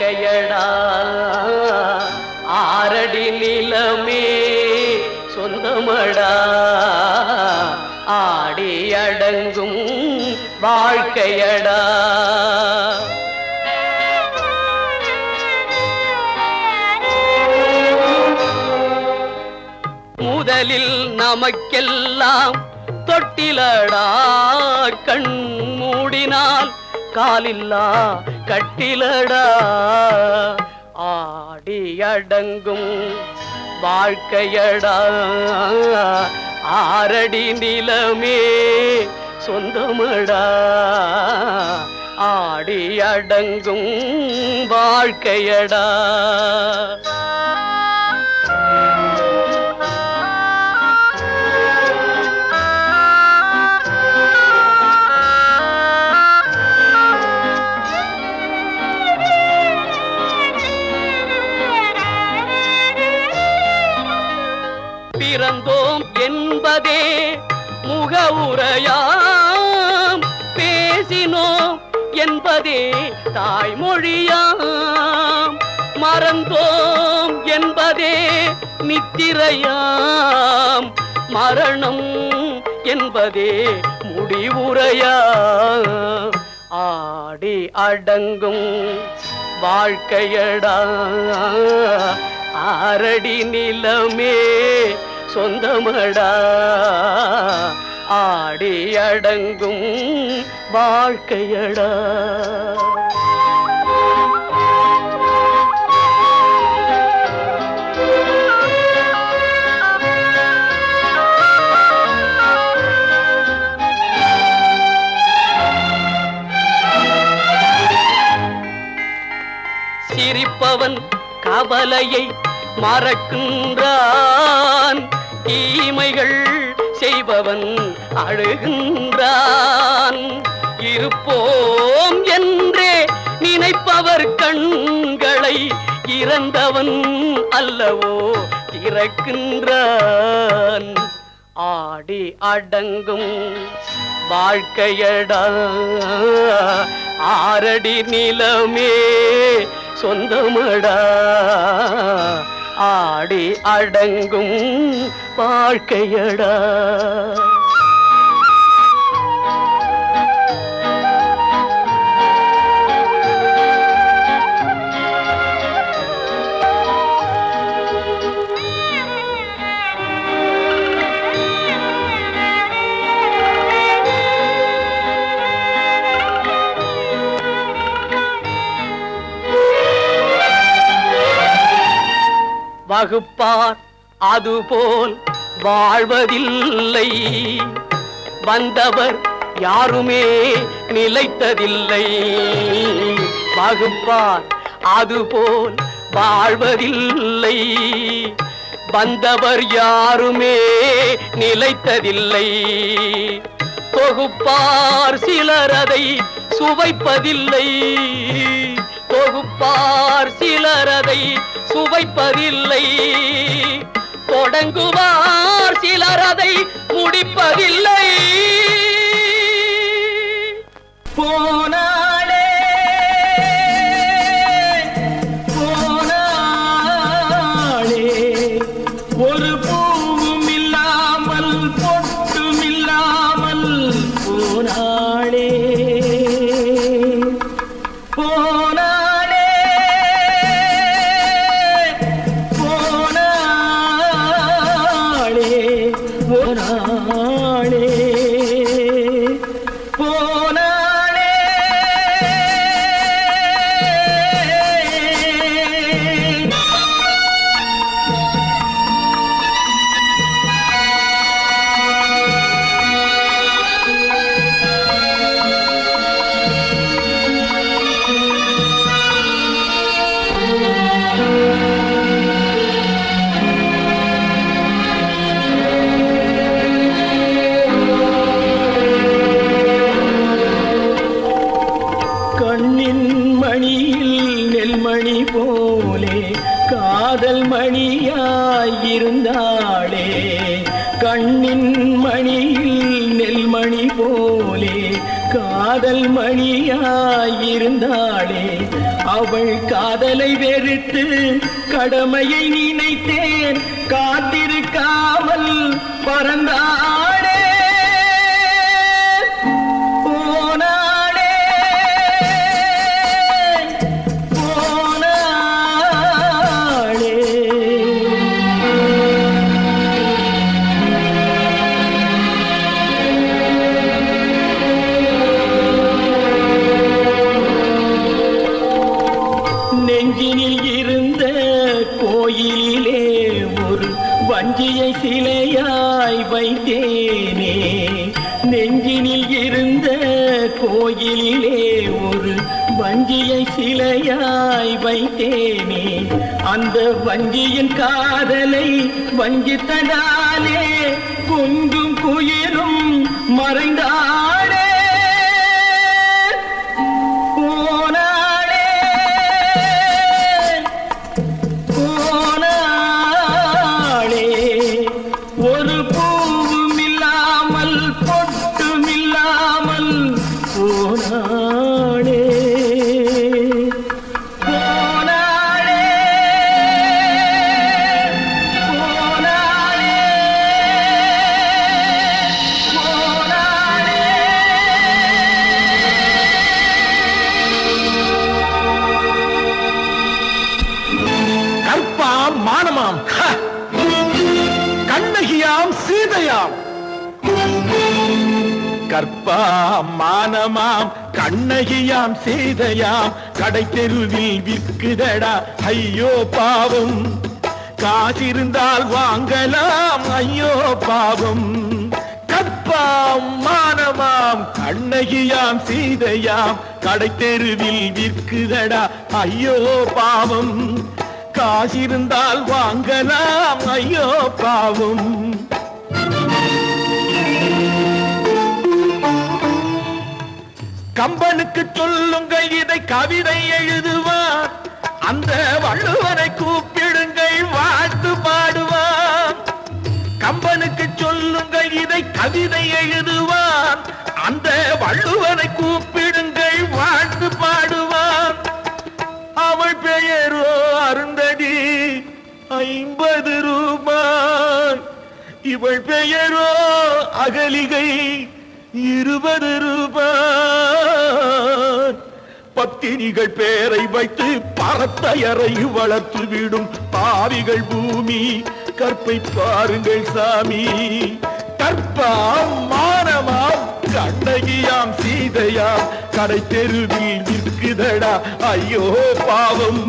வாழ்க்கையடா ஆரடி நிலமே சொந்தமடா ஆடி அடங்கும் வாழ்க்கையடா. முதலில் நமக்கெல்லாம் தொட்டிலடா கண் மூடினால் காலில்லா கட்டிலடா ஆடி அடங்கும் வாழ்க்கையடா ஆரடி நிலமே சொந்தமடா ஆடி அடங்கும் வாழ்க்கையடா. பிறந்தோம் என்பதே முகவுரையாம் பேசினோம் என்பதே தாய்மொழியாம் மறந்தோம் என்பதே நித்திரையாம் மரணம் என்பதே முடிவுரையாம் ஆடி அடங்கும் வாழ்க்கையடா ஆரடி நிலமே சொந்தமடா ஆடி அடங்கும் வாழ்க்கையடா. சிரிப்பவன் கவலையை மறக்கின்றான் தீமைகள் செய்பவன் அழுகின்றான் இருப்போம் என்றே நினைப்பவர் கண்களை இறந்தவன் அல்லவோ திறக்கின்றான் ஆடி அடங்கும் வாழ்க்கையடா ஆரடி நிலமே சொந்தமடா ஆடி அடங்கும் வாழ்க்கையடா. வகுப்பார் அதுபோல் வாழ்வதில்லை வந்தவர் யாருமே நிலைத்ததில்லை வகுப்பார் அதுபோல் வாழ்வதில்லை வந்தவர் யாருமே நிலைத்ததில்லை தொகுப்பார் சிலர் அதை சுவைப்பதில்லை தொகுப்பார் சிலர் அதை சுவைப்பதில்லை தொடங்குவார் சிலர் அதை முடிப்பதில்லை போனாலே போனாலே ஒரு பூவும் இல்லாமல் பொட்டும் இல்லாமல் போனாலே காதல் மணியாயிருந்தாளே கண்ணின் மணியில் நெல்மணி போலே காதல் மணியாயிருந்தாளே அவள் காதலை வெறுத்து கடமையை நினைத்தேன் காத்திருக்காமல் பறந்தாளே நெஞ்சினில் இருந்த கோயிலே ஒரு வஞ்சியை சிலையாய் வைத்தேனே நெஞ்சினில் இருந்த கோயிலே ஒரு வஞ்சியை சிலையாய் வைத்தேனே அந்த வஞ்சியின் காதலை வஞ்சித்ததாலே குஞ்சும் குயிலும் மறைந்தாடே ஒரு பூவும் இல்லாமல் பொட்டும் இல்லாமல் போனாளே போனாளே போனாளே போனாளே. கற்பாம் மானமாம் கண்ணகியாம் சீதையாம் கற்பாம் மானமாம் கண்ணகியாம் சீதையாம் கடை தெருவில் விற்குதடா ஐயோ பாவம் காசிருந்தால் வாங்கலாம் ஐயோ பாவம் கற்பாம் மானமாம் கண்ணகியாம் சீதையாம் கடை தெருவில் விற்குதடா ஐயோ பாவம் காசிருந்தால் வாங்கலாம் ஐயோ பாவம் கம்பனுக்கு சொல்லுங்கள் இதை கவிதை எழுதுவார் அந்த வள்ளுவனை கூப்பிடுங்கள் வாழ்த்து பாடுவார் கம்பனுக்கு சொல்லுங்கள் இதை கவிதை எழுதுவார் அந்த வள்ளுவனை கூப்பிடுங்கள் வாழ்த்து பாடுவார் அவள் பெயரோ அருந்ததி 50 ரூபாய் இவள் பெயரோ அகலிகை 20 ரூபாய் பத்தினிகள் பேரை வைத்து பரத்தையறை வளர்த்து விடும் பாவிகள் பூமி கற்பை பாருங்கள் சாமி கற்பாம் மானமாம் கண்ணகியாம் சீதையாம் கடை தெருவில் விற்குதடா ஐயோ பாவம்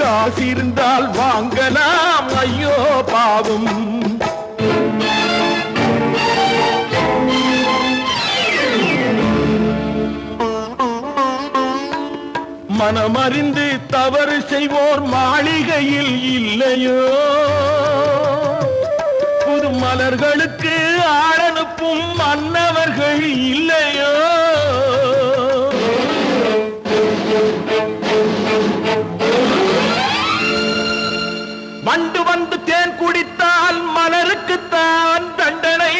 காசிருந்தால் வாங்கலாம் ஐயோ பாவம் மனமறிந்து தவறு செய்வோர் மாளிகையில் இல்லையோ புது மலர்களுக்கு ஆளனுப்பும் மன்னவர்கள் இல்லையோ வண்டு வந்து தேன் குடித்தால் மலருக்குத்தான் தண்டனை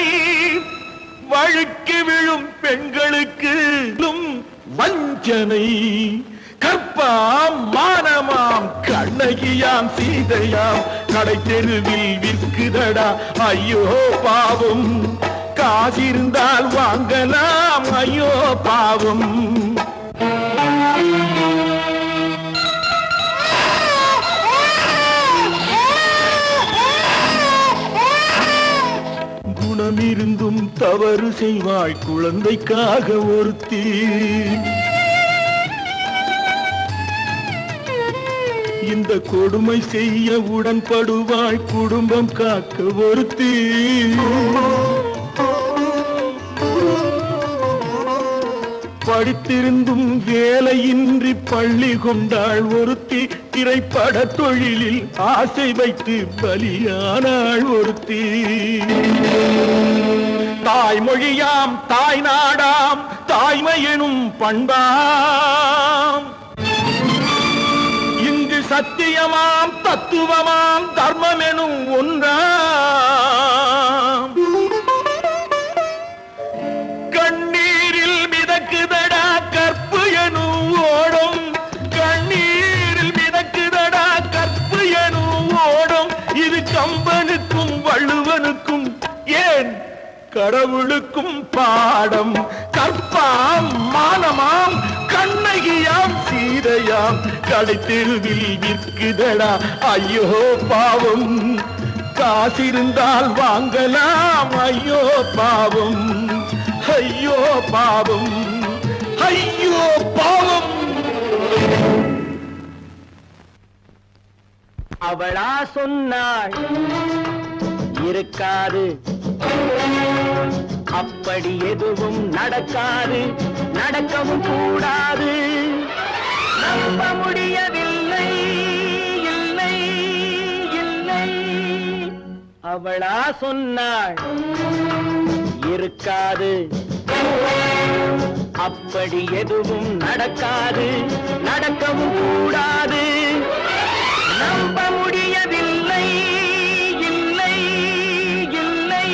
வழுக்கி விழும் பெண்களுக்கு வஞ்சனை கற்பாம் மானமாம் கண்ணகியாம் சீதையாம் கடை தெருவில் விற்குதடா ஐயோ பாவம் காசிருந்தால் வாங்கலாம் ஐயோ பாவம் குணமிருந்தும் தவறு செய்வாய் குழந்தைக்காக ஒருத்தி இந்த கொடுமை செய்ய உடன்படுவாய் குடும்பம் காக்க ஒருத்தி படித்திருந்தும் வேலையின்றி பள்ளி கொண்டாள் ஒருத்தி திரைப்பட தொழிலில் ஆசை வைத்து பலியானாள் ஒருத்தி தாய்மொழியாம் தாய் நாடாம் தாய்மையெனும் பண்பாம் இங்கு சத்தியமாம் தத்துவமாம் தர்மமெனும் ஒன்றாம் கண்ணீரில் மிதக்குத முருகனுக்கும் ஏன் கடவுளுக்கும் பாடம். கற்பாம் மானமாம் கண்ணகியாம் சீதையாம் கடைத்தெருவில் விற்குதடா ஐயோ பாவம். காசிருந்தால் வாங்கலாம் ஐயோ பாவம், ஐயோ பாவம், ஐயோ பாவம். அவளா சொன்னாள் இருக்காது, அப்படி எதுவும் நடக்காது, நடக்கவும் கூடாது. நம்ப முடியவில்லை, இல்லை இல்லை. அவளா சொன்னாள் இருக்காது, அப்படி எதுவும் நடக்காது, நடக்கவும் கூடாது. நம்ப முடியவில்லை, இல்லை இல்லை.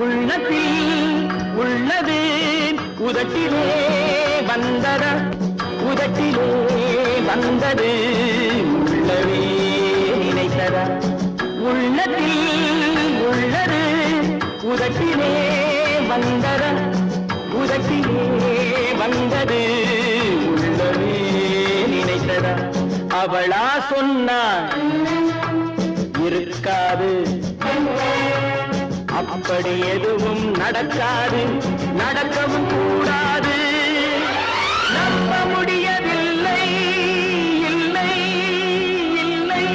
உள்ளத்தில் உள்ளது உதட்டிலே வந்ததா, உதட்டிலே வந்தது உள்ளவே நினைத்ததா. உள்ளத்தில் உள்ளது உதட்டிலே வந்ததா, உதட்டிலே வந்தது உள்ளவே நினைத்ததா. அவளா சொன்னாள் இருக்காது, அப்படி எதுவும் நடக்காது, நடக்கவும் கூடாது. நம்ப முடியவில்லை, இல்லை இல்லை.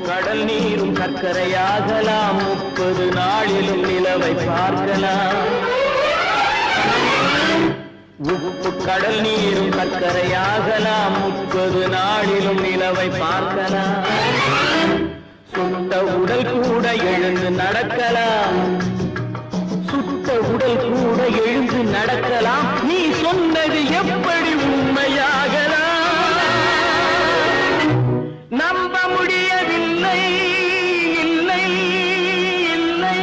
கடல் நீரும் சர்க்கரையாகலாம், 30 நாளிலும் நிலவை பார்க்கலாம். உப்பு கடல் நீரும் சர்க்கரையாகலாம், 30 நாளிலும் நிலவை பார்க்கலாம். சுட்ட உடல் கூட எழுந்து நடக்கலாம், சுட்ட உடல் கூட எழுந்து நடக்கலாம். நீ சொன்னது எப்படி உண்மையாகலாம்? நம்ப முடியவில்லை, இல்லை இல்லை.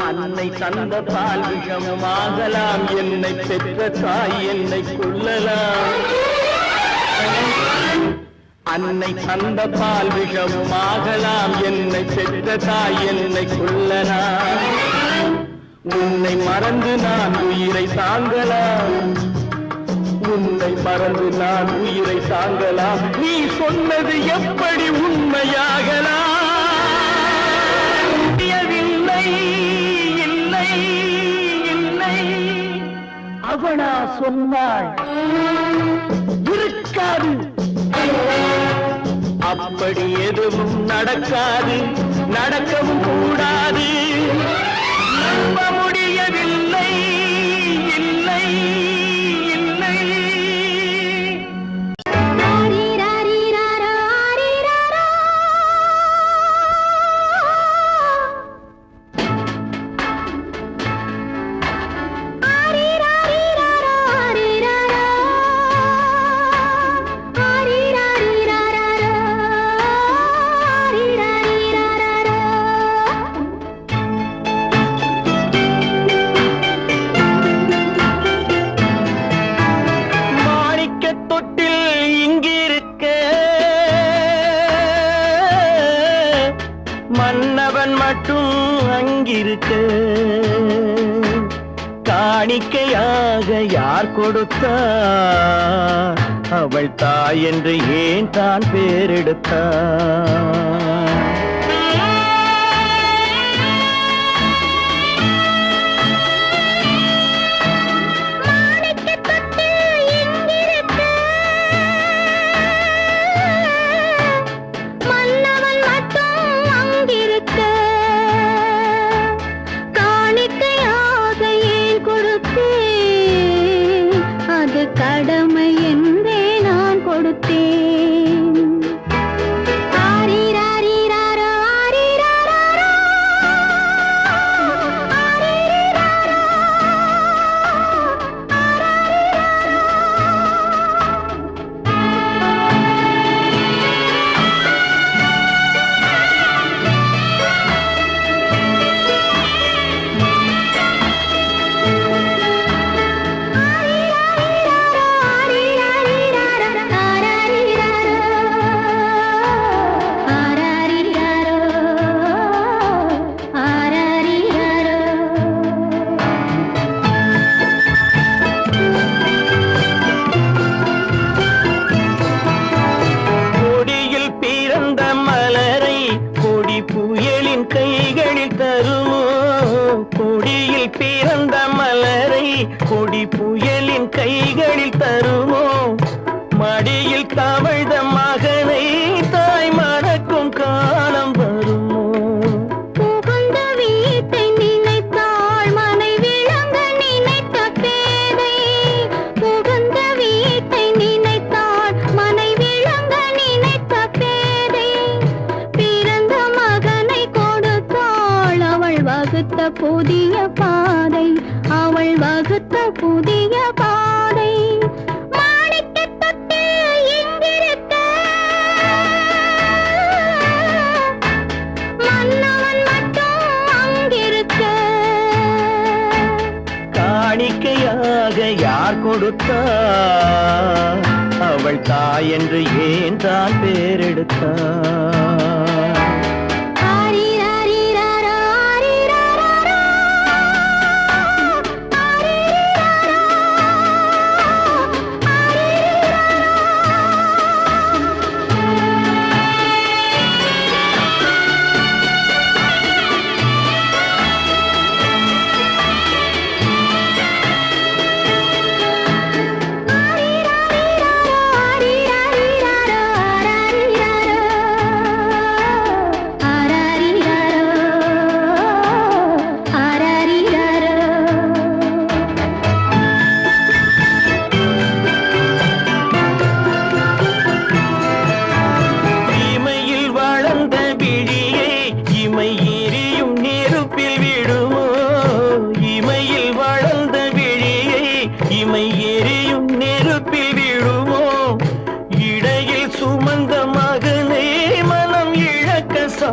அன்னை தந்த பால் விஷமாகலாம், என்னை பெற்ற தாய் என்னை கொல்லலாம். அன்னை தந்த பால் விஷமாகலாம், என்னை பெற்ற தாய் என்னை கொல்லலாம். உன்னை மறந்து நான் உயிரை தாங்கலாம், உன்னை மறந்து நான் உயிரை தாங்கலாம். நீ சொன்னது எப்படி உண்மையாகலாம்? இல்லை இல்லை இல்லை. அவளா சொன்னாள் இருக்காது, அப்படி எதுவும் நடக்காது, நடக்கவும் கூடாது. நம்ப முடியவில்லை, இல்லை இல்லை. மன்னவன் மட்டும் அங்கிருக்க காணிக்கையாக யார் கொடுத்தா அவள் தாய் என்று ஏன் தான் பேரெடுத்தா கடமை என்றே நான் கொடுத்தேன். ஆரிராரிராரோ, ஆரிராரோ, ஆரிராரோ, பிறந்த மலரை கொடி புயலின் கைகளில் தருமோ மடியில் தவழ்ந்த மகனை தாய் மறக்கும் காலம் வருமோ புகுந்த வீட்டை நினைத்தாள் மனை விளங்க நினைத்த பேதை புகுந்த வீட்டை நினைத்தாள் மனை விளங்க நினைத்த பேதை பிறந்த மகனை கொடுத்தாள் அவள் வகுத்த புதிய பாதை அவள் வகுத்த புதிய பாதை மாணிக்கத் தொட்டில் இங்கிருக்க மன்னவன் மட்டும் அங்கிருக்க காணிக்கையாக யார் கொடுத்தா அவள் தாய் என்று ஏன் தான் பேரெடுத்தா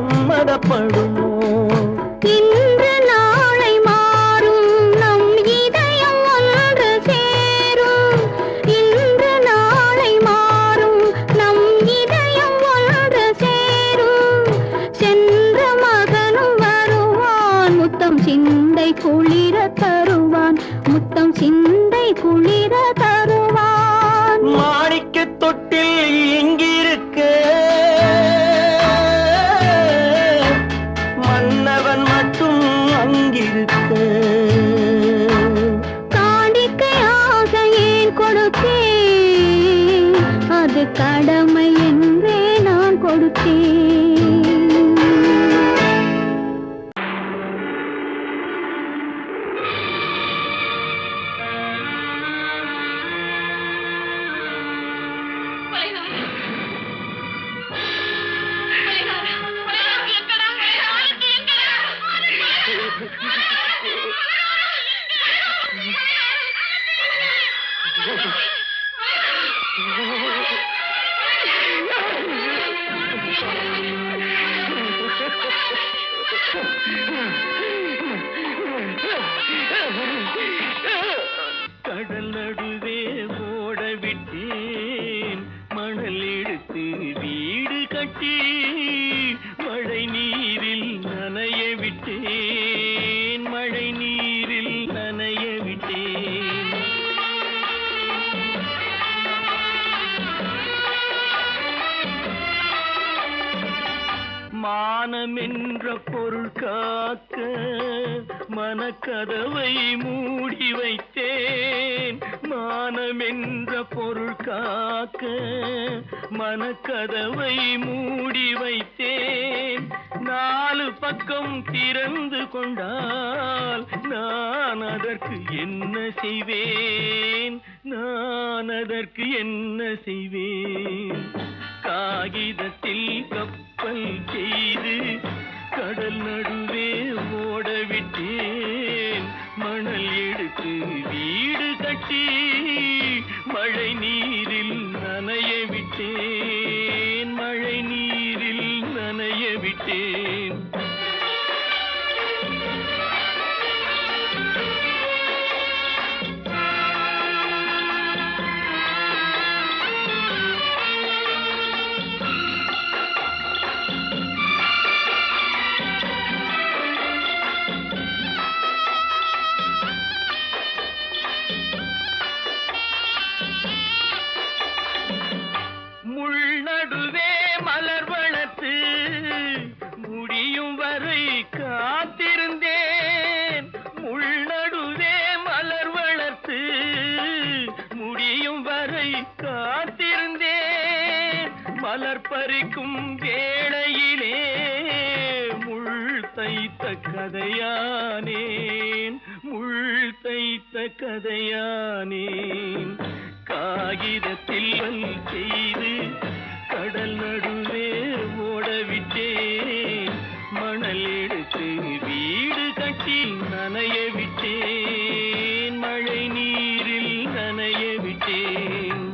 சம்மதப்படுமோ இன்று நாளை மாறும் நம் இதயம் ஒன்று சேரும் இன்று நாளை மாறும் நம் இதயம் ஒன்று சேரும் சென்ற மகனும் வருவான் முத்தம் சிந்தை குளிர தருவான் முத்தம் சிந்தை குளிர தருவான் மாணிக்கத் தொட்டில் இங்கிருக்க மன்னவன் மட்டும் அங்கிருக்க காணிக்கையாக ஏன் கொடுத்தேன் அது கடமை என்றே நான் கொடுத்தேன் கடல் நடுவே ஓட விட்டேன் மணல் எடுத்து வீடு கட்டி மழை நீரில் நனைய விட்டேன் மானம் என்ற பொருள் காக்க மனக்கதவை மூடி வைத்தேன். மானம் என்ற பொருள் காக்க மனக்கதவை மூடி வைத்தேன். 4 பக்கம் திறந்து கொண்டால் நான் அதற்கு என்ன செய்வேன்? நான் அதற்கு என்ன செய்வேன்? காகிதத்தில் கப்பல் செய்து கடல் நடுவே ஓடவிட்டேன். மணல் எடுத்து வீடு கட்டி மழை நீரில் நனைய விட்டேன். மழை நீரில் நனைய விட்டேன். நடுவே மலர் வளர்த்து முடியும் வரை காத்திருந்தேன். முள் நடுவே மலர் வளர்த்து முடியும் வரை காத்திருந்தேன். மலர் பறிக்கும் வேளையிலே முள் தைத்த கதையானேன். முள் தைத்த கதையானேன். காகிதத்தில் செய்து கடல் நடுவே ஓடவிட்டேன். மணல் எடுத்து வீடு கட்டி நனைய விட்டேன். மழை நீரில் நனைய விட்டேன்.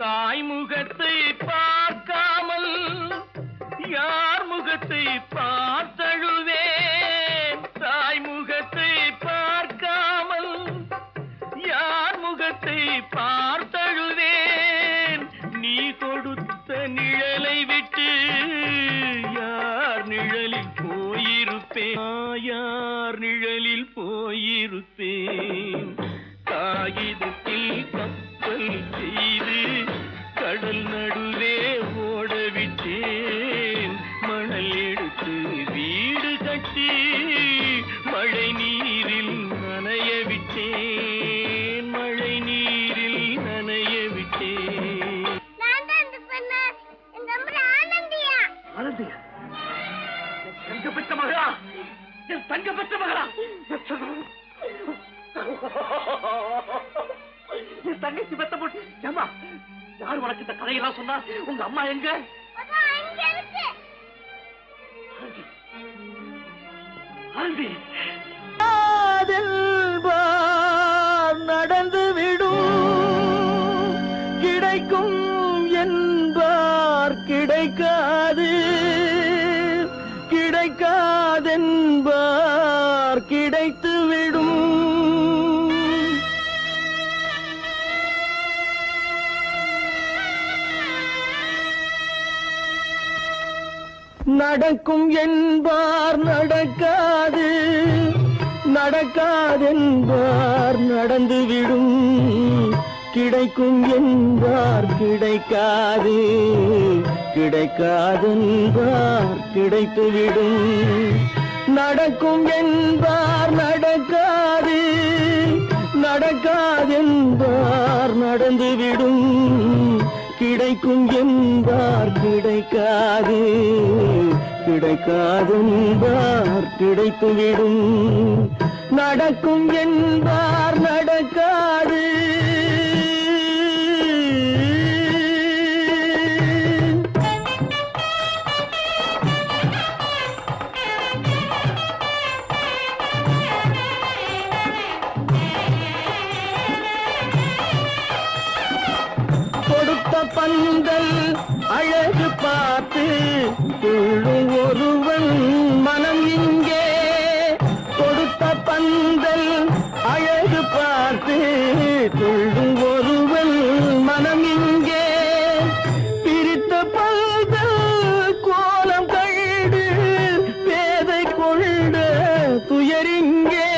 தாய் முகத்தை பார்க்காமல் யார் முகத்தை பார்த்தழுவேன். தாய் முகத்தை பார்க்காமல் யார் முகத்தை பார்த்தழுவேன். நீ கொடுத்த நிழலை விட்டு யார் நிழலில் போயிருப்பேன். யார் நிழலில் போயிருப்பேன். காகிதத்தில் கப்பல் செய்து கடல் நடுவே ஓடவிட்டேன். மணல் எடுத்து வீடு கட்டி மழை நீரில் நனைய விட்டேன். மழை நீரில் நனைய விட்டேன். ஆனந்தியா? தங்க பெற்ற மகளா? என் தங்க பெற்ற மகளா? என் தங்கச்சி பெத்த போட்டு ஏமா யார் உனக்கு இந்த கதையெல்லாம் சொன்னா? உங்க அம்மா எங்க? நடந்து விடும் கிடைக்கும் என்பார் கிடைக்காது. கிடைக்காதென்பார் கிடைத்து விடும். நடக்கும் என்பார் நடக்காது. நடக்காதென்பார் நடந்துவிடும். கிடைக்கும் என்பார் கிடைக்காது. கிடைக்காதென்பார் கிடைத்துவிடும். நடக்கும் என்பார் நடக்காது. நடக்காதென்பார் நடந்துவிடும். கிடைக்கும் என்பார் கிடைக்காது. கிடைக்காதென்பார் கிடைத்துவிடும். நடக்கும் என்பார் நடக்காது. கொடுத்த பந்தல் அழகு பார்த்து துள்ளும் ஒருவன் மனம் இங்கே. கொடுத்த பந்தல் அழகு பார்த்து பார்த்து துள்ளும் ஒருவன் மனம் இங்கே பிரித்த பல்கள் கோலம் கண்டு பேதை கொண்ட துயரிங்கே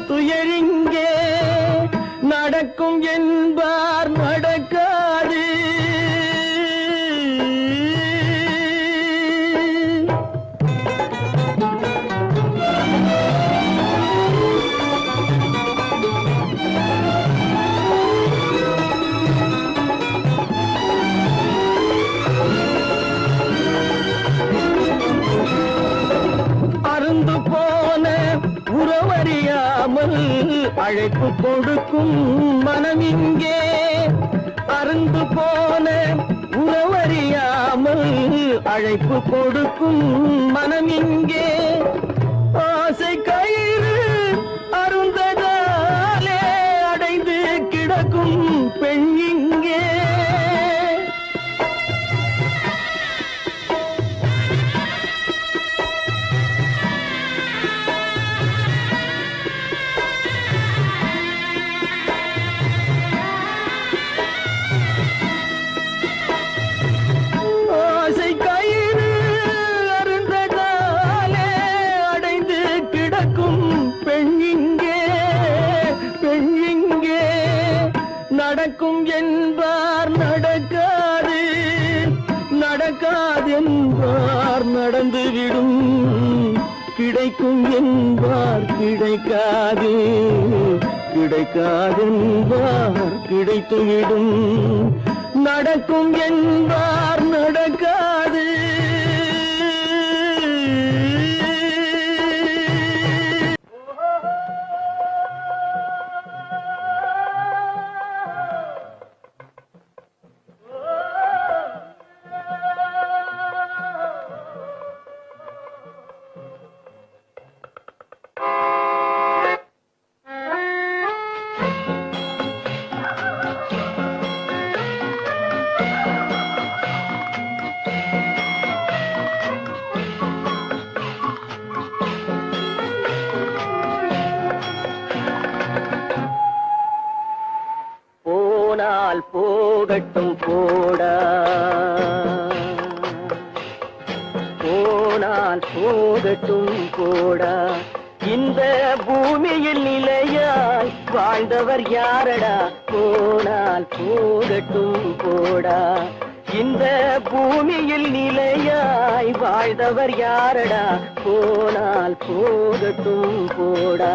துயரிங்கே நடக்கும் என்பார் நடக்காது அருந்து போன உறவறியாமல் அழைப்பு கொடுக்கும் மனம் இங்கே அருந்து போன உறவறியாமல் அழைப்பு கொடுக்கும் மனம் இங்கே ஆசை கயிறு அருந்ததாலே அடைந்து கிடக்கும் பெண் இங்கே நடக்கும் என்பார் நடக்காது நடக்காது என்பார் நடந்துவிடும் கிடைக்கும் என்பார் கிடைக்காது கிடைக்காது என்பார் கிடைத்துவிடும் நடக்கும் என்பார் நடக்காது போனால் போகட்டும் போடா போனால் போகட்டும் போடா இந்த பூமியில் நிலையாய் வாழ்ந்தவர் யாரடா போனால் போகட்டும் போடா இந்த பூமியில் நிலையாய் வாழ்ந்தவர் யாரடா போனால் போகட்டும் போடா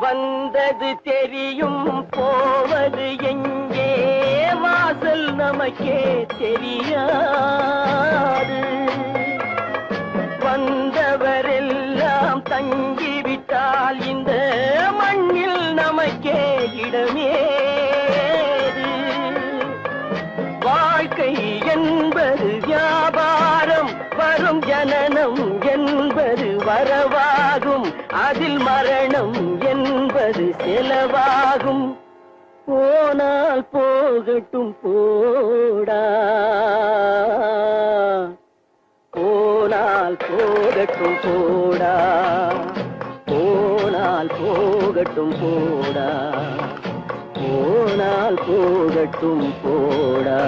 வந்தது தெரியும் போவது எங்கே வாசல் நமக்கே தெரியாது வந்தவரெல்லாம் தங்கிவிட்டால் இந்த மண்ணில் நமக்கே இடமேது வாழ்க்கை என்பது வியாபாரம் வரும் ஜனனம் என்பது வரவாகும் அதில் மரணம் என்பது செலவாகும் போனால் போகட்டும் போடா போனால் போகட்டும் போடா போனால் போகட்டும் போடா போனால் போகட்டும் போடா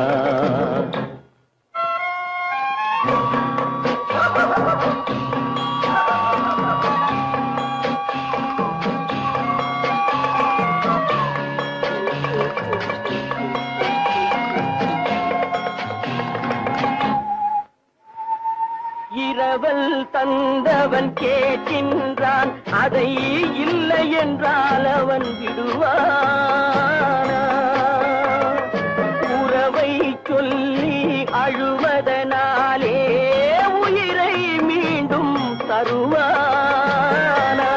இரவல் தந்தவர் அவன் கேட்கின்றான் அதை இல்லை என்றால் அவன் விடுவானா உறவை சொல்லி அழுவதனாலே உயிரை மீண்டும் தருவானா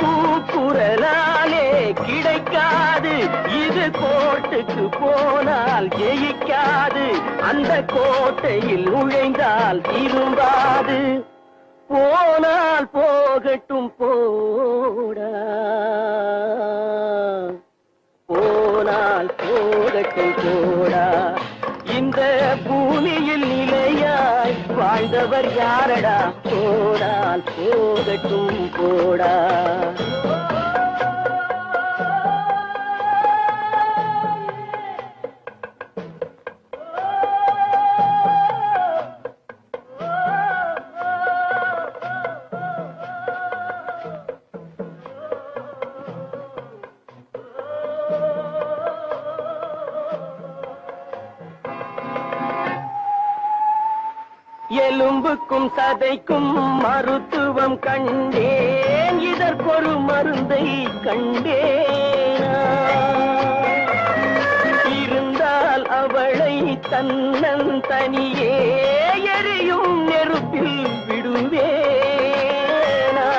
கூக்குரலாலே கிடைக்காது இது கோட்டுக்கு போனால் ஜெயிக்காது அந்த கோட்டையில் நுழைந்தால் திரும்பாது போனால் போகட்டும் போடா போனால் போகட்டும் போடா இந்த பூமியில் நிலையாய் வாழ்ந்தவர் யாரடா போனால் போகட்டும் போடா எலும்புக்கும் சதைக்கும் மருத்துவம் கண்டேன் இதற்கொரு மருந்தை கண்டேனா இருந்தால் அவளை தன்னந்தனியே எரியும் நெருப்பில் விடுவேனா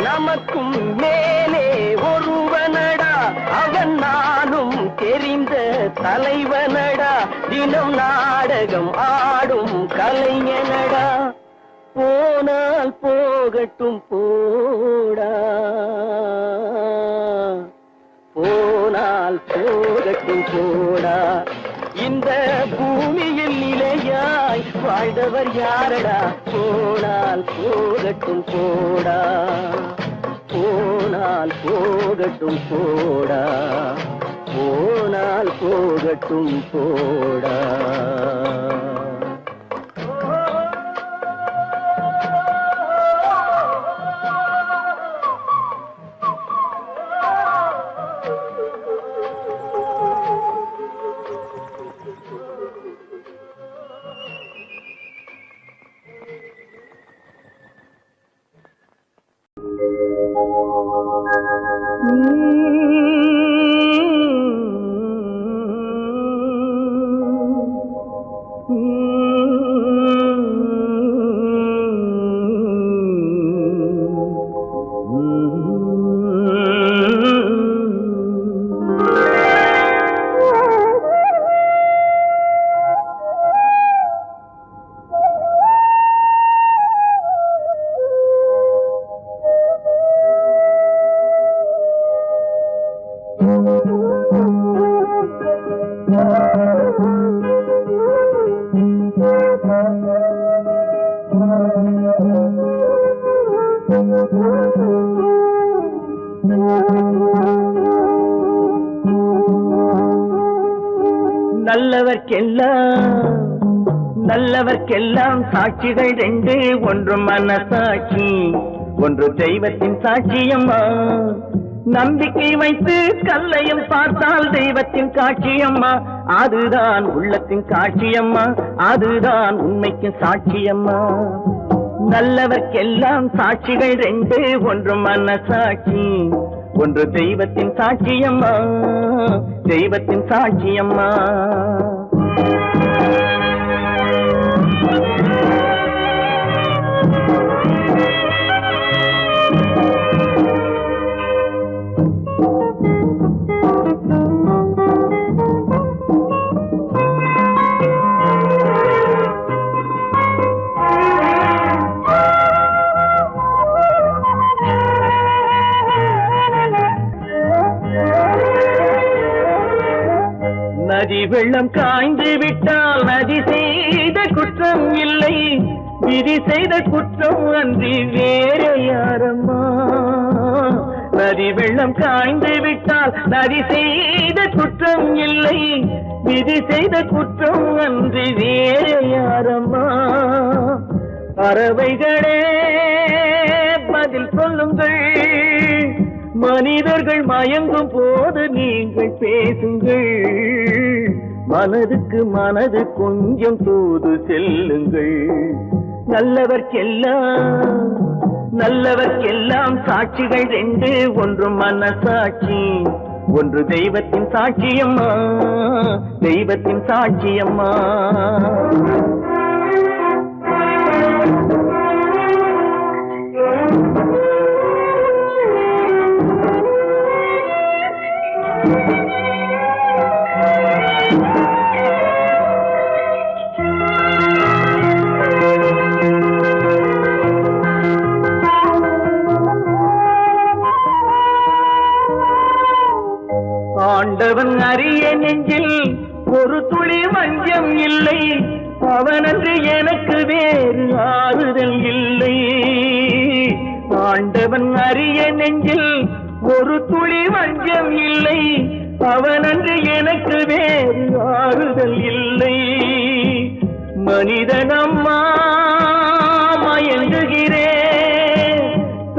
நமக்கும் மேலே ஒருவனடா அவன் நானும் தெரிந்த தலைவனடா தினம் நாடகம் ஆடும் கலைஞனடா போனால் போகட்டும் போடா போனால் போகட்டும் போடா இந்த பூமியில் நிலையாய் வாழ்ந்தவர் யாரடா போனால் போகட்டும் போடா போனால் போகட்டும் போடா போனால் போகட்டும் போடா நல்லவர்க்கெல்லாம் சாட்சிகள் ரெண்டு ஒன்று மனசாட்சி ஒன்று தெய்வத்தின் சாட்சியம்மா நம்பிக்கை வைத்து கல்லையும் பார்த்தால் தெய்வத்தின் காட்சியம்மா அதுதான் உள்ளத்தின் காட்சியம்மா அதுதான் உண்மைக்கு சாட்சியம்மா நல்லவர்க்கெல்லாம் சாட்சிகள் ரெண்டு ஒன்று மனசாட்சி ஒன்று தெய்வத்தின் சாட்சியம்மா தெய்வத்தின் சாட்சியம்மா நதி வெள்ளம் காய்ந்து விட்டால் நதி செய்த குற்றம் இல்லை விதி செய்த குற்றம் அன்றி வேற யாரம்மா நதி வெள்ளம் காய்ந்து விட்டால் நதி செய்த குற்றம் இல்லை விதி செய்த குற்றம் அன்றி வேற யாரம்மா பறவைகளே பதில் சொல்லுங்கள் மனிதர்கள் மயங்கும் போது நீங்கள் பேசுங்கள் மனதுக்கு மனது கொஞ்சம் தூது செல்லுங்கள் நல்லவர்க்கெல்லாம் சாட்சிகள் ரெண்டு, ஒன்று மனசாட்சி, ஒன்று தெய்வத்தின் சாட்சியம்மா, தெய்வத்தின் சாட்சியம்மா. ஆண்டவன் அறிய நெஞ்சில் ஒரு துளி வஞ்சம் இல்லை, அவனன்று எனக்கு வேறு ஆறுதல் இல்லை. ஆண்டவன் அறிய நெஞ்சில் ஒரு துளி வஞ்சம் இல்லை, அவனன்று எனக்கு வேறு ஆறுதல் இல்லை. மனிதனம்மா மயங்குகிறேன்,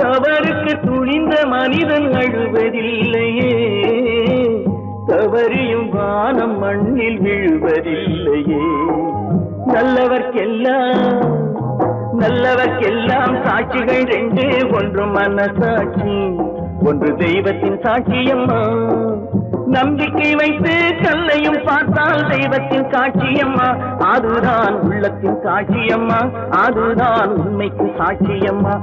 தவறுக்கு துணிந்த மனிதன் அழுவதில்லையே, தவறியும் வானம் மண்ணில் விழுவதில்லையே. நல்லவர்க்கெல்லாம் சாட்சிகள் ரெண்டு, ஒன்று மனசாட்சி, ஒன்று தெய்வத்தின் சாட்சியம்மா. நம்பிக்கை வைத்து கல்லையும் பார்த்தால் தெய்வத்தின் சாட்சியம்மா, அதுதான் உள்ளத்தின் சாட்சியம்மா, அதுதான் உண்மைக்கு சாட்சியம்மா.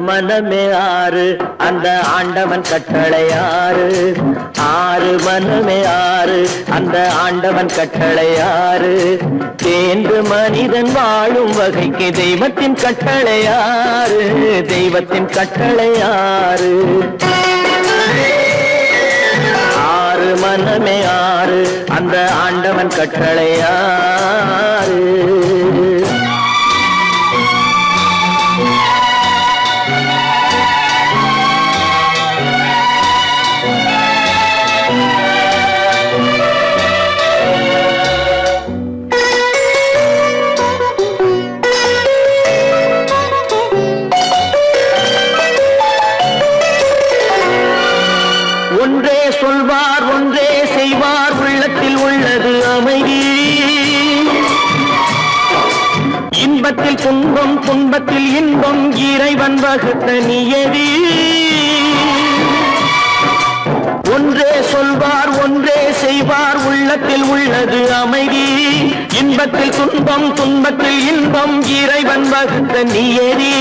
மனமே ஆறு, அந்த ஆண்டவன் கட்டளை ஆறு, ஆறு மனமே ஆறு, அந்த ஆண்டவன் கட்டளை ஆறு. தேர்ந்து மனிதன் வாழும் வகைக்கு தெய்வத்தின் கட்டளை ஆறு, தெய்வத்தின் கட்டளை ஆறு. ஆறு மனமே ஆறு, அந்த ஆண்டவன் கட்டளை ஆறு. ஒன்றே சொல்வார் ஒன்றே செய்வார், உள்ளத்தில் உள்ளது அமைதி. இன்பத்தில் துன்பம் துன்பத்தில் இன்பம், இறைவன் வகுத்த நியதி. ஒன்றே சொல்வார் ஒன்றே செய்வார், உள்ளத்தில் உள்ளது அமைதி. இன்பத்தில் துன்பம் துன்பத்தில் இன்பம், இறைவன் வகுத்த நியதி.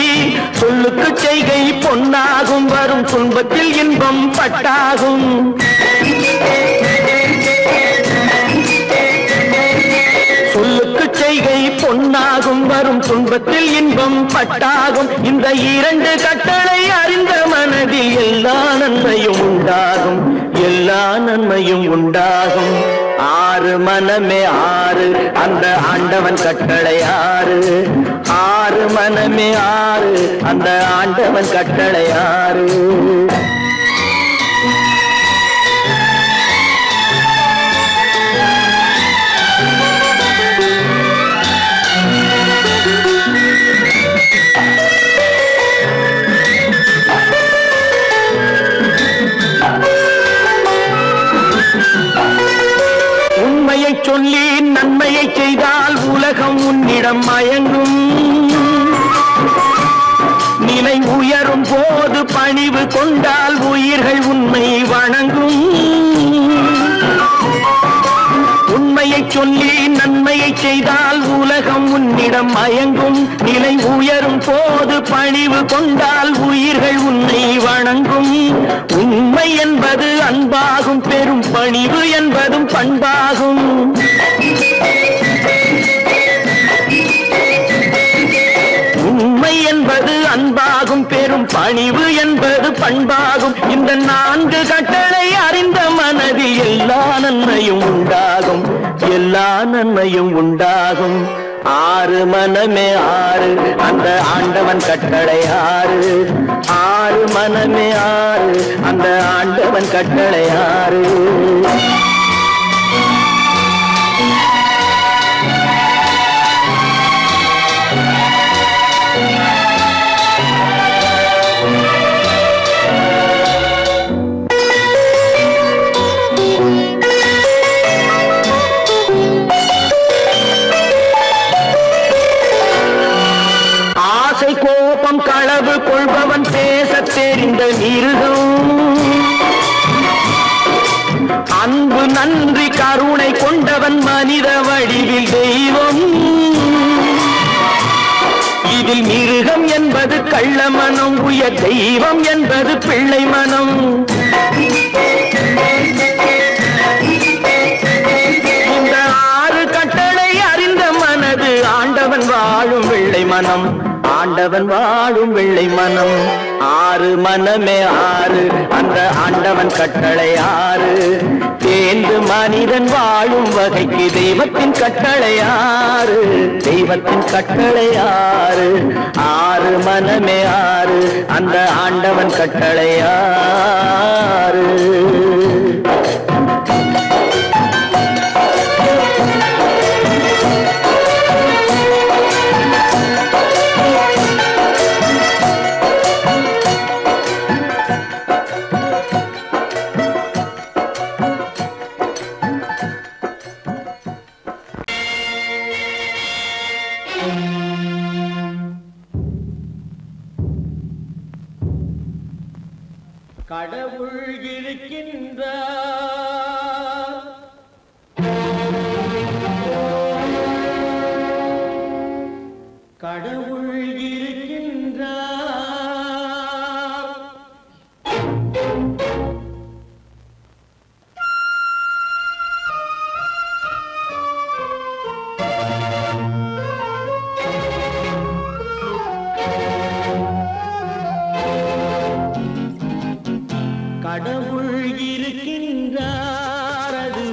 சொல்லுக்கு செய்கை பொன்னாகும், வரும் துன்பத்தில் இன்பம் பட்டாகும். சொல்லுக்கு செய்கை பொன்னாகும், வரும் துன்பத்தில் இன்பம் பட்டாகும். இந்த இரண்டு கட்டளை அறிந்த மனதில் எல்லா நன்மையும் உண்டாகும், எல்லா நன்மையும் உண்டாகும். ஆறு மனமே ஆறு, அந்த ஆண்டவன் கட்டளை ஆறு, ஆறு மனமே ஆறு, அந்த ஆண்டவன் கட்டளை ஆறு. உண்மையை சொல்லி நன்மையை செய்தால் உலகம் உன்னிடம் மயங்கும். நிலை உயரும் போது பணிவு கொண்டால் உயிர்கள் உண்மை வணங்கும். உண்மையை சொல்லி நன்மையை செய்தால் உலகம் உன்னிடம் மயங்கும். நிலை உயரும் போது பணிவு கொண்டால் உயிர்கள் உன்னை வணங்கும். உண்மை என்பது அன்பாகும், பெரும் பணிவு என்பதும் பண்பாகும். உண்மை என்பது அன்பாகும், பெரும் பணிவு என்பது பண்பாகும். இந்த 4 கட்டளை அறிந்த மனதில் எல்லா நன்மையும் உண்டாகும், எல்லா நன்மையும் உண்டாகும். 6 மனமே 6, அந்த ஆண்டவன் கட்டளை 6. 6 மனமே 6, அந்த ஆண்டவன் கட்டளை 6. கோபம் களவு கொள்பவன் பேசத் தெரிந்த மிருகம், அன்பு நன்றி கருணை கொண்டவன் மனித வடிவில் தெய்வம். இதில் மிருகம் என்பது கள்ள மனம், உயர் தெய்வம் என்பது பிள்ளை மனம். இந்த 6 கட்டளை அறிந்த மனது ஆண்டவன் வாழும் வெள்ளை மனம், ஆண்டவன் வாழும் வெள்ளை மனம். 6 மனமே 6, அந்த ஆண்டவன் கட்டளை 6. தேர்ந்து மனிதன் வாழும் வகைக்கு தெய்வத்தின் கட்டளை 6, தெய்வத்தின் கட்டளை 6. 6 மனமே 6, அந்த ஆண்டவன் கட்டளை 6. கடவுள் இருக்கின்றார், கடவுள் இருக்கின்றார். கடவுள் இருக்கின்றார், அது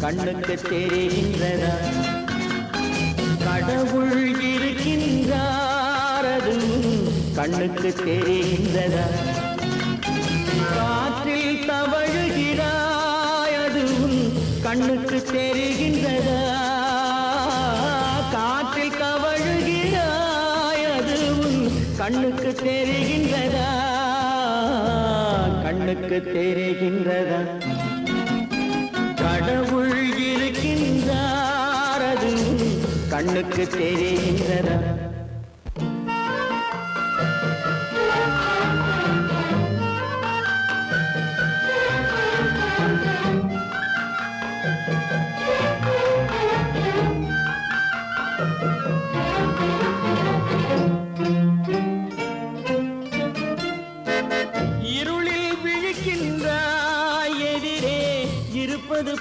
கண்ணுக்கு தெரிகின்றதா? கடவுள் இருக்கின்றார், அது கண்ணுக்கு தெரிகின்றதா? காற்றில் தவழுகிறாய், அது கண்ணுக்கு தெரிகின்றதா? காற்றில் தவழுகிறாய், அது கண்ணுக்கு தெரிகின்றதா? கண்ணுக்கு தெரிகின்றதா? கடவுள் இருக்கின்றார், அது கண்ணுக்கு தெரிகின்றதா?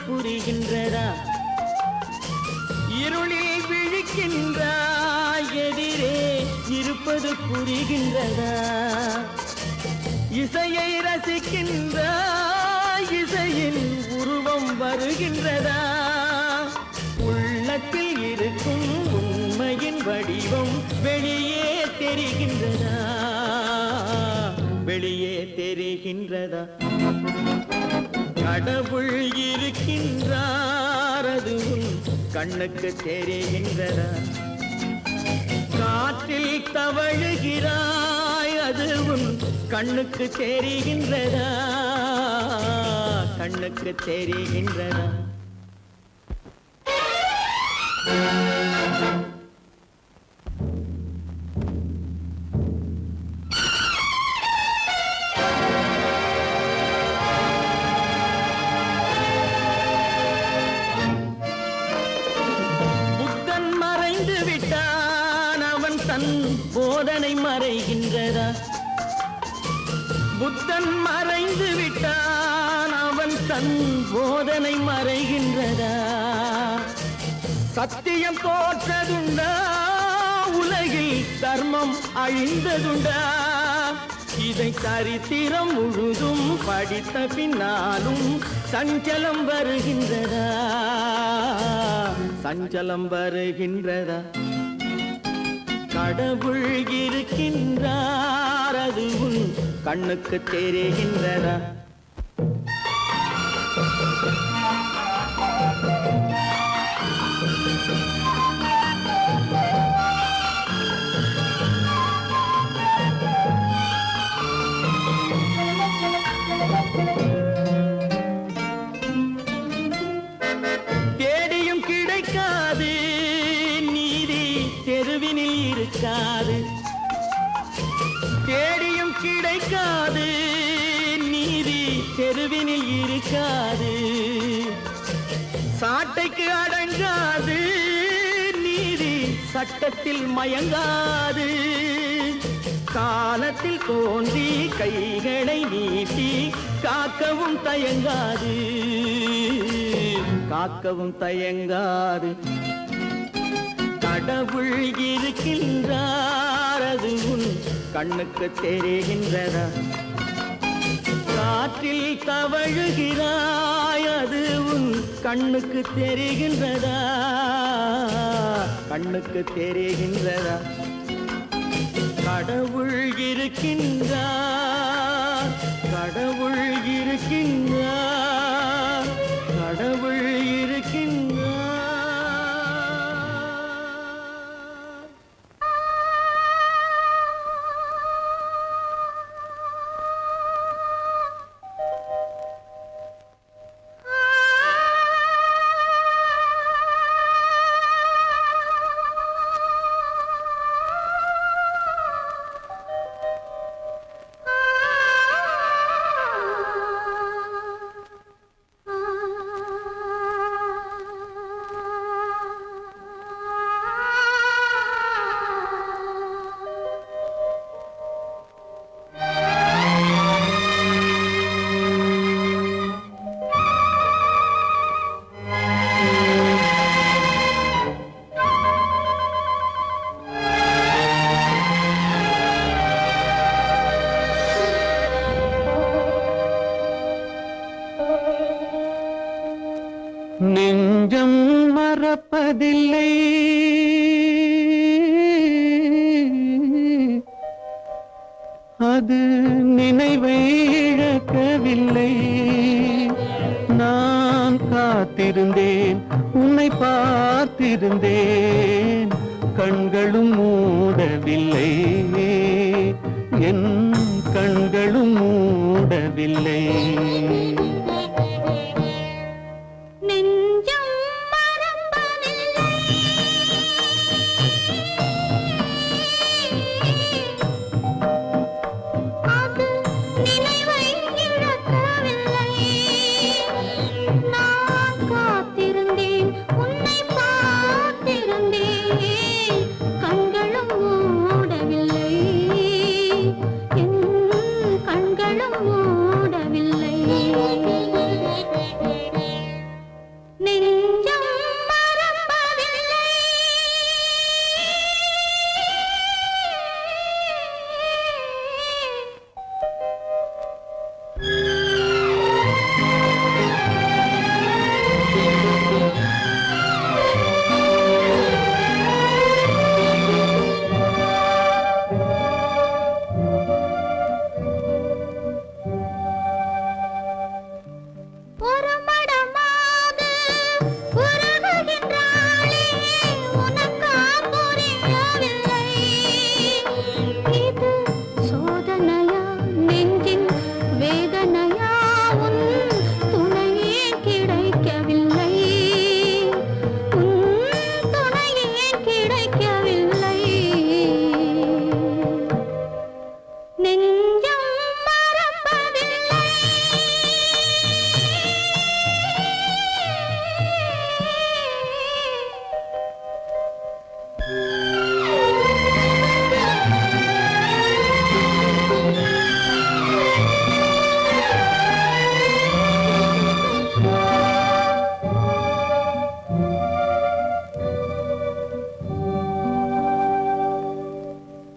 புரிகின்றதா? இருளில் விழிக்கின்றாய், எதிரே இருப்பது புரிகின்றதா? இசையை ரசிக்கின்றாய், இசையின் உருவம் வருகின்றதா? உள்ளத்தில் இருக்கும் உண்மையின் வடிவம் வெளியே தெரிகின்றதா? வெளியே தெரிகின்றதா? கடவுள் இருக்கின்றார், அது கண்ணுக்கு தெரிகின்றதா? காற்றில் தவழுகிறாய், அது கண்ணுக்கு தெரிகின்றதா? கண்ணுக்கு தெரிகின்றதா? போதனை மறைகின்றதா? புத்தன் மறைந்து விட்டான், அவன் தன் போதனை மறைகின்றதா? சத்தியம் தோற்றதுண்டா? உலகில் தர்மம் அழிந்ததுண்டா? இதை சரித்திரம் முழுதும் படித்த பின்னாலும் சஞ்சலம் வருகின்றதா? சஞ்சலம் வருகின்றதா? கடவுள் இருக்கின்றார், அது உன் கண்ணுக்கு தெரிகின்றதா? தேடியும் கிடைக்காது நீதி தெருவினில் இருக்காது. தேடியும் கிடைக்காது நீதி தெருவினில் இருக்காது. சாட்டைக்கு அடங்காது நீதி சட்டத்தில் மயங்காது. காலத்தில் தோன்றி கைகளை நீட்டி காக்கவும் தயங்காது. காக்கவும் தயங்காது. கடவுள் இருக்கின்றார், அது உன் கண்ணுக்கு தெரிகின்றதா? காற்றில் தவழுகிறாய், அது உன் கண்ணுக்கு தெரிகின்றதா? கண்ணுக்கு தெரிகின்றதா? கடவுள் இருக்கின்றார், கடவுள் இருக்கின்றார், கடவுள் இருக்கின்றார். நெஞ்சம் மறப்பதில்லை, அது நினைவை இழக்கவில்லை. நான் காத்திருந்தேன், உன்னை பார்த்திருந்தேன், கண்களும் மூடவில்லை, என் கண்களும் மூடவில்லை. மூடவில்லை.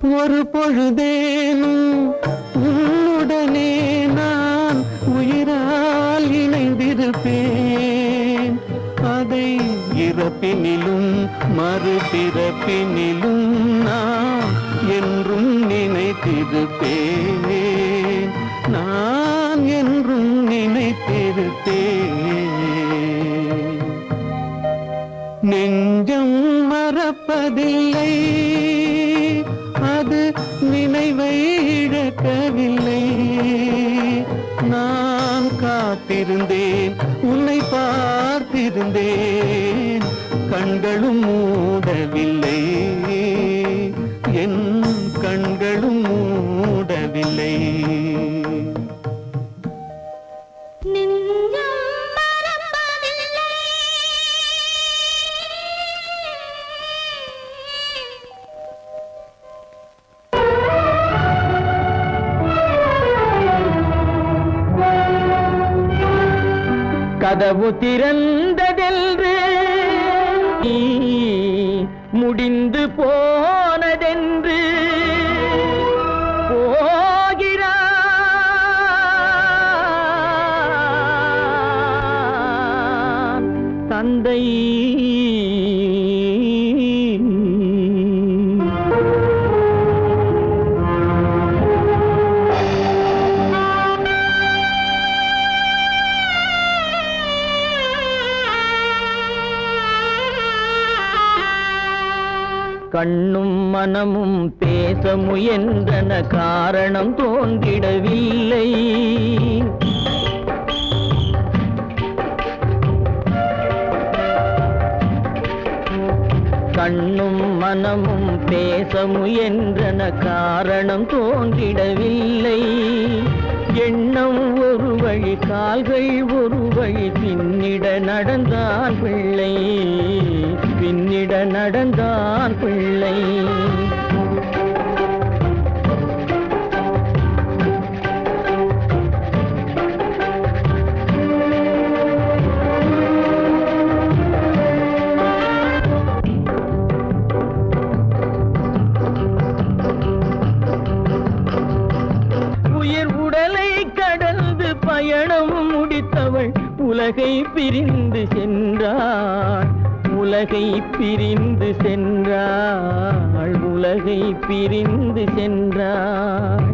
ஒரு பொழுதேனும் உன்னுடனே நான் உயிரால் இணைந்திருப்பேன். அதை இறப்பினிலும் மறுபிறப்பினிலும் நான் என்றும் நினைத்திருப்பேன். நான் என்றும் நினைத்திருப்பேன். நெஞ்சம் மறப்பதில்லை, அது நினைவை இழக்கவில்லை. நான் காத்திருந்தேன், உன்னை பார்த்திருந்தேன், கண்களும் மூடவில்லை, என் கண்களும் மூடவில்லை. கதவு திறந்ததென்று முடிந்து போனதென்று போகிறான் தந்தை. கண்ணும் மனமும் பேச முயன்றன, காரணம் தோன்றிடவில்லை. கண்ணும் மனமும் பேச முயன்றன, காரணம் தோன்றிடவில்லை. எண்ணம் ஒரு வழி, கால்கள் ஒரு வழி, பின்னிட நடந்தான் பிள்ளை, பின்னிட நடந்தான் பிள்ளை. உயிர் உடலை கடந்து பயணம் முடித்தவள் உலகை பிரிந்து சென்றாள், உலகை பிரிந்து சென்றாள், உலகை பிரிந்து சென்றாள்.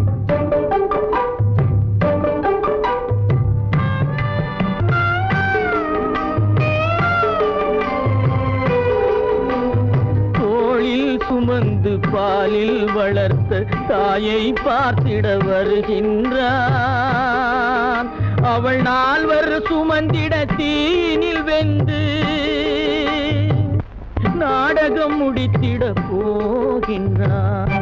தோளில் சுமந்து பாலில் வளர்த்த தாயை பார்த்திட வருகின்றான். அவள் நால்வர் சுமந்திட தீனில் வெந்து நாடகம் முடித்திட போகின்றான்.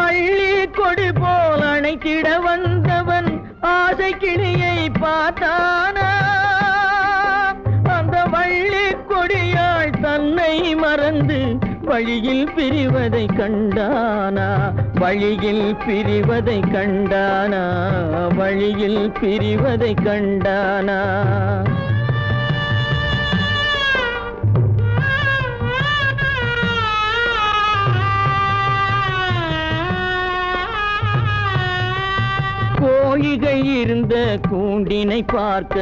அள்ளி கொடி போல் அணைத்திட வந்தவன் ஆசை கிளியை பார்த்தானா, அந்த வள்ளி கொடியாள் தன்னை மறந்து வழியில் பிரிவதை கண்டானா, வழியில் பிரிவதை கண்டானா, வழியில் பிரிவதை கண்டானா. கோழிகள் இருந்த கூண்டினை பார்க்க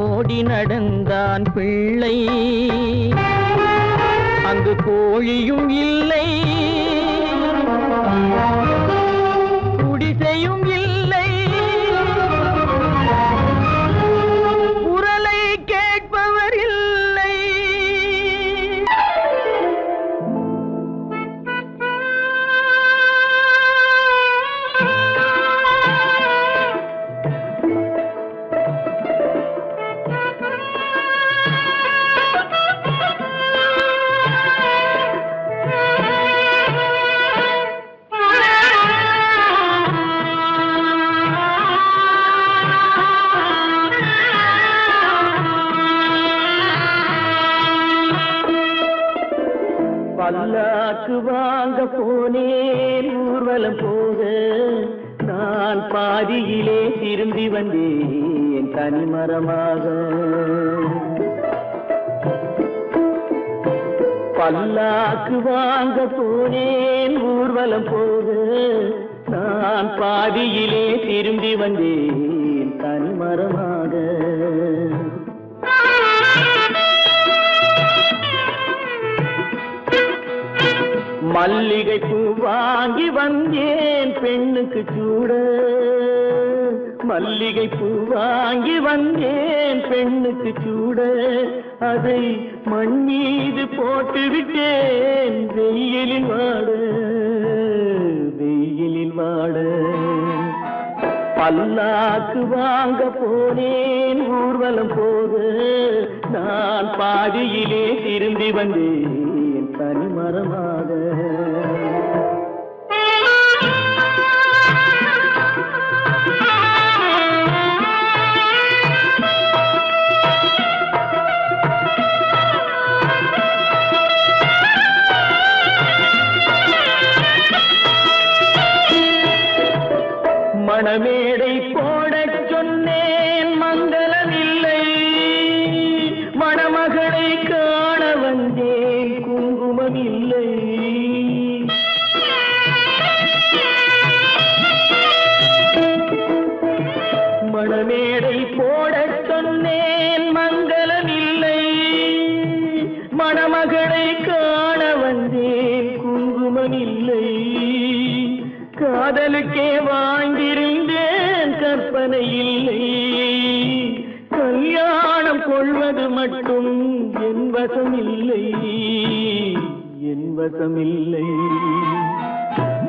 ஓடி நடந்தான் பிள்ளை. அங்கு கோழியும் இல்லை, குடிசையும் இல்லை, குரலை கேட்பவர் இல்லை. பல்லாக்கு வாங்க போனேன் ஊர்வலம் போக, நான் பாதியிலே திரும்பி வந்தேன் தனிமரமாக. பல்லாக்கு வாங்க போனேன் ஊர்வலம் போக, நான் பாதியிலே திரும்பி வந்தேன் தனிமரமாக. மல்லிகை பூ வாங்கி வந்தேன் பெண்ணுக்கு சூட, மல்லிகை பூ வாங்கி வந்தேன் பெண்ணுக்கு சூட, அதை மண் மீது போட்டு விட்டேன் வெயிலில் வாட, வெயிலில் வாட. பல்லாக்கு வாங்க போனேன் ஊர்வலம் போக, நான் பாதியிலே திரும்பி வந்தேன் தனிமரமாக. மணமேடை போடச் சொன்னேன் மங்களமில்லை, மணமகளை காண வந்தேன் குங்குமமில்லை. மணமேடை போடச் சொன்னேன் மங்களமில்லை, மணமகளை காண வந்தேன் குங்குமமில்லை. காதலுக்கே வாங்கியிருந்தேன் கற்பனை இல்லை, கல்யாணம் கொள்வது மட்டும் என் வசமில்லை, என் வசமில்லை.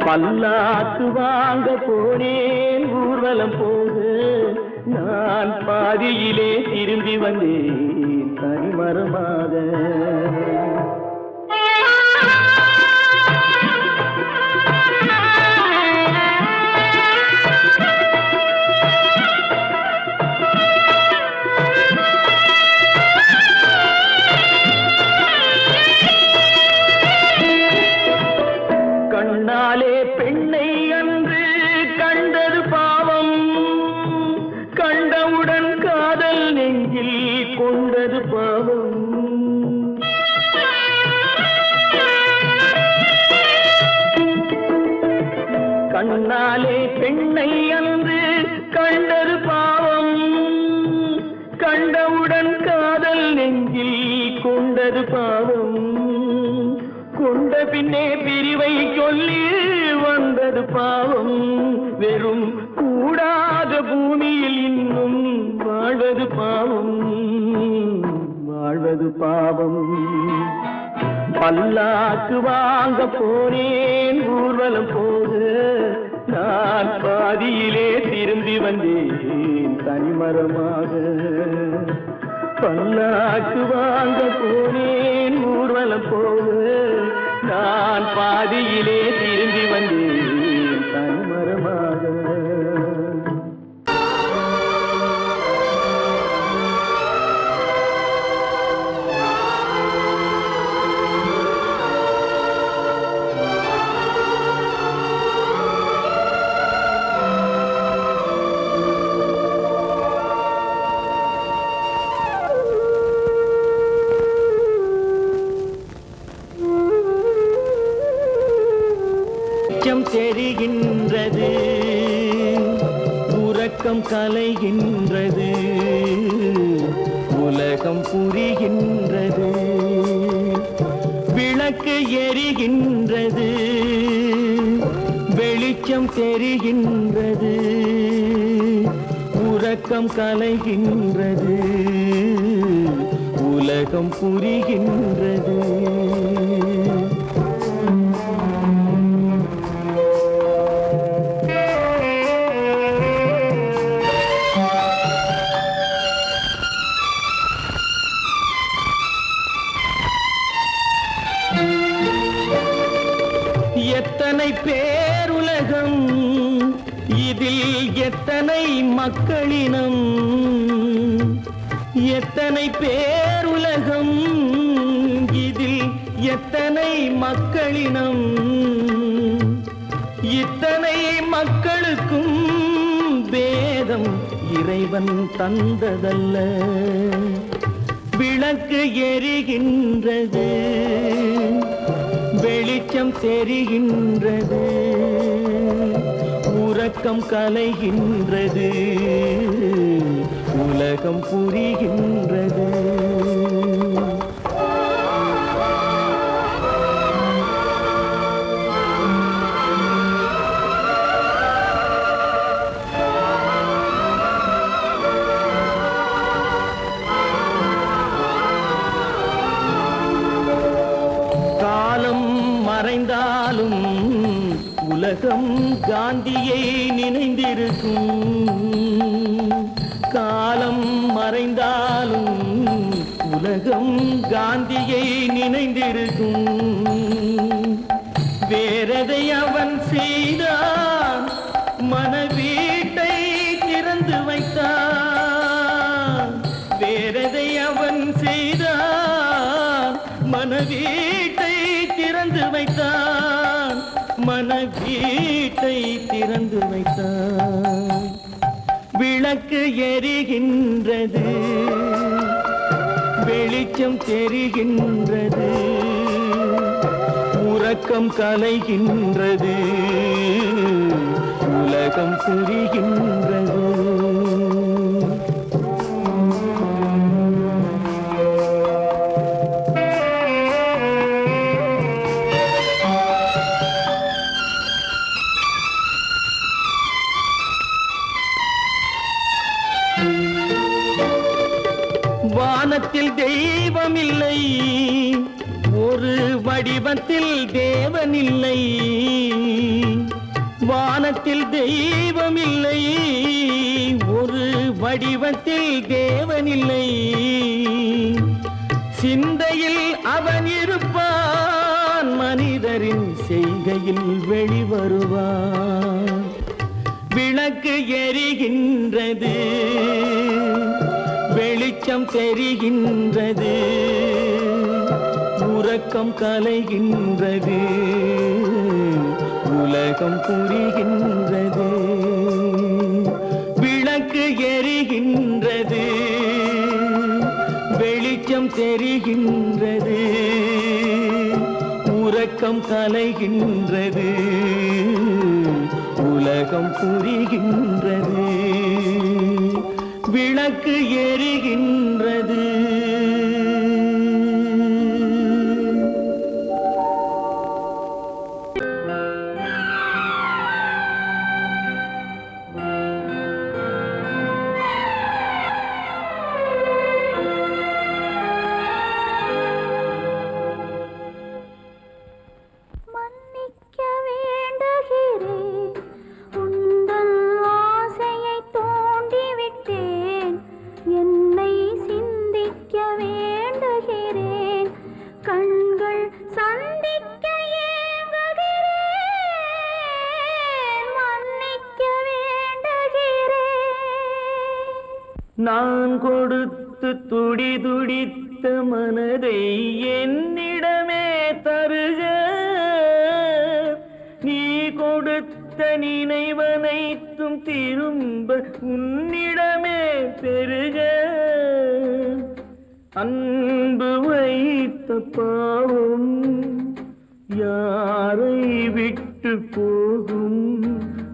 பல்லாக்கு வாங்க போனேன் ஊர்வலம் போக, நான் பாதியிலே திரும்பி வந்தேன் தனிமரமாக. கண்ணாலே பெண்ணை அன்று கண்டது பாவம், கண்டவுடன் காதல் நெஞ்சில் கொண்டது பாவம். கண்ணாலே பெண்ணை அன்று கண்டது பாவம், கண்டவுடன் காதல் நெஞ்சில் கொண்டது பாவம். கொண்ட பின்னே பிரிவை சொல்லி வந்தது பாவம், வெறும் கூடாத பூமியில் இன்னும் வாழ்வது பாவம், வாழ்வது பாவம். பல்லாக்கு வாங்க போனேன் ஊர்வலம் போக, நான் பாதியிலே திரும்பி வந்தேன் தனிமரமாக. பல்லாக்கு வாங்க போனேன் ஊர்வலம் போக, நான் பாதியிலே திரும்பி வந்தேன் தனிமரமாக. தெரிகின்றது, உறக்கம் கலைகின்றது, உலகம் புரிகின்றது, விளக்கு எரிகின்றது, வெளிச்சம் தெரிகின்றது, உறக்கம் கலைகின்றது, உலகம் புரிகின்றது. எத்தனை பேருலகம், இதில் எத்தனை மக்களினம், எத்தனை பேருலகம், இதில் எத்தனை மக்களினம், இத்தனை மக்களுக்கும் வேதம் இறைவன் தந்ததல்ல. விளக்கு எரிகின்றது, வெளிச்சம் தெரிகின்றது, உறக்கம் கலைகின்றது, உலகம் புரிகின்றது. மறைந்தாலும் உலகம் காந்தியை நினைந்திருக்கும். காலம் மறைந்தாலும் உலகம் காந்தியை நினைந்திருக்கும். வேறதை அவன் செய்தான், மனவீட்டை திறந்து வைத்தான். வேறதை அவன் செய்தான், மனவீட்டை திறந்து வைத்தான். மனவீட்டை திறந்து வைத்தான். விளக்கு எரிகின்றது, வெளிச்சம் தெரிகின்றது, உறக்கம் கலைகின்றது, உலகம் புரிகின்றது. வானத்தில் தெய்வம் இல்லை, ஒரு வடிவத்தில் தேவன் இல்லை. வானத்தில் தெய்வம் இல்லை, ஒரு வடிவத்தில் தேவன் இல்லை. சிந்தையில் அவன் இருப்பான், மனிதரின் செய்கையில் வெளிவருவான். விளக்கு எரிகின்றது, வெளிச்சம் தெரிகின்றது, உறக்கம் கலைகின்றது, உலகம் புரிகின்றது. விளக்கு எரிகின்றது, வெளிச்சம் தெரிகின்றது, உறக்கம் கலைகின்றது, உலகம் புரிகின்றது. விளக்கு எரிகின்றது. மன்னிக்க வேண்டுகிறேன், உந்தன் ஆசையை தூண்டிவிட்டேன். என்னை சிந்திக்க வேண்டுகிறேன், கண்கள் சந்திக்க ஏங்குகிறேன். மன்னிக்க வேண்டுகிறேன். நான் கொடுத்து துடி துடித்த மனதை என்னிடமே தருக, நீ கொடுத்த நினைவனைத்தும் திரும்ப உன்னிடமே பெருக. அன்பு வைத்த பாவம் யாரை விட்டு போகும்?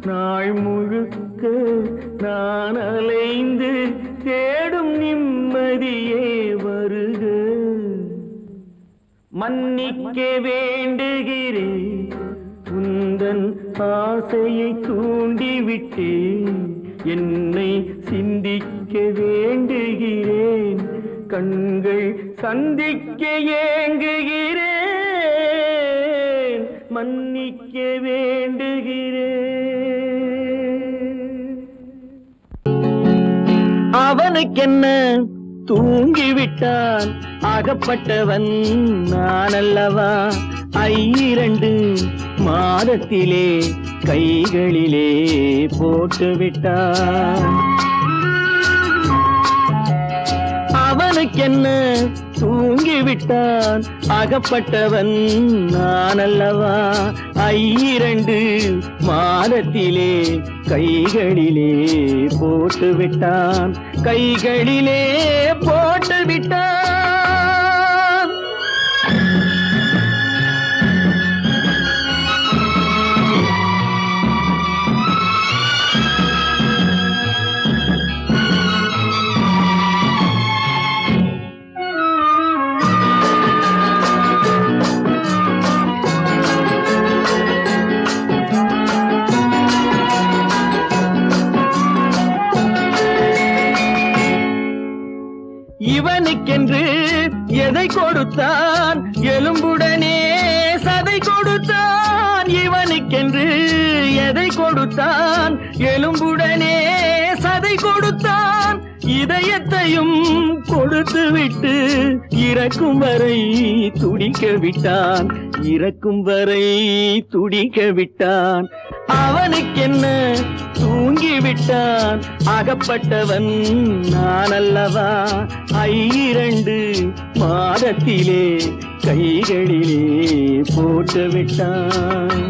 நாள் முழுக்க நான் அலைந்து தேடும் நிம்மதியே வருக. மன்னிக்க வேண்டுகிறேன், உந்தன் ஆசையை தூண்டிவிட்டேன். என்னை சிந்திக்க வேண்டுகிறேன், கண்கள் சந்திக்க ஏங்குகிறேன். மன்னிக்க வேண்டுகிறேன். அவனுக்கென்ன தூங்கிவிட்டான், அகப்பட்டவன் நான் அல்லவா? 2 மாதத்திலே கைகளிலே போட்டுவிட்டான். அவனுக்கென்ன தூங்கிவிட்டான், அகப்பட்டவன் நான் அல்லவா? 2 மாதத்திலே கைகளிலே போட்டுவிட்டான், கைகளிலே போட்டுவிட்டான். கொடுத்தான் எலும்புடனே சதை கொடுத்தான் இவனுக்கென்று எதை கொடுத்தான் எலும்புடனே சதை கொடுத்தான் இதயத்தையும் கொடுத்து விட்டு இறக்கும் வரை துடிக்க விட்டான் இறக்கும் வரை துடிக்க விட்டான் அவனுக்கென்ன தூங்கிவிட்டான் அகப்பட்டவன் நான் அல்லவா 2 மாதத்திலே கைகளிலே போட்டு விட்டான்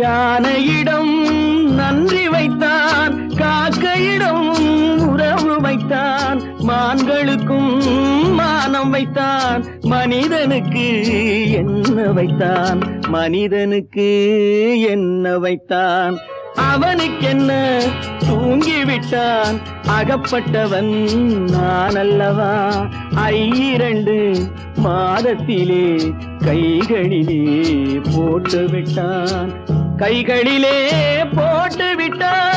யானையிடம் நன்றி வைத்தான் காக்கையிடம் உறவு வைத்தான் மான்களுக்கும் மானம் வைத்தான் மனிதனுக்கு என்ன வைத்தான் மனிதனுக்கு என்ன வைத்தான் அவனுக்கென்ன தூங்கிவிட்டான் அகப்பட்டவன் நான் அல்லவா 2 மாதத்திலே கைகளிலே போட்டு விட்டான் கைகளிலே போட்டு விட்டான்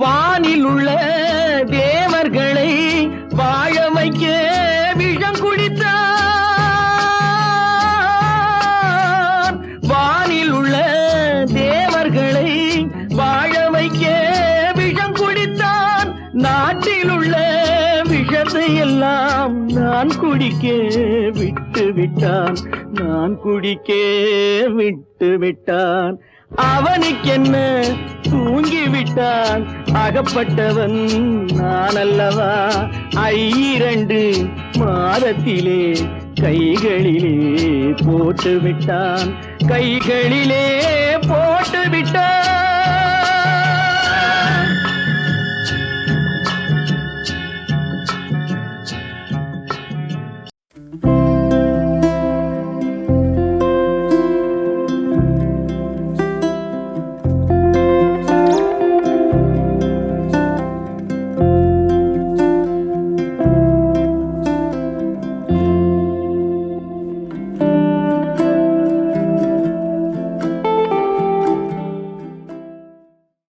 வானில் உள்ள தேவர்களை வாழ வைக்க விஷம் குடித்தான் வானில் உள்ள தேவர்களை வாழ வைக்க விஷம் குடித்தான் நாட்டில் உள்ள விஷத்தை எல்லாம் நான் குடிக்க விட்டு விட்டான் நான் குடிக்க விட்டு விட்டான் அவனுக்கென்ன தூங்கிவிட்டான் அகப்பட்டவன் நான் அல்லவா 2 மாதத்திலே கைகளிலே போட்டு விட்டான் கைகளிலே போட்டு விட்டான்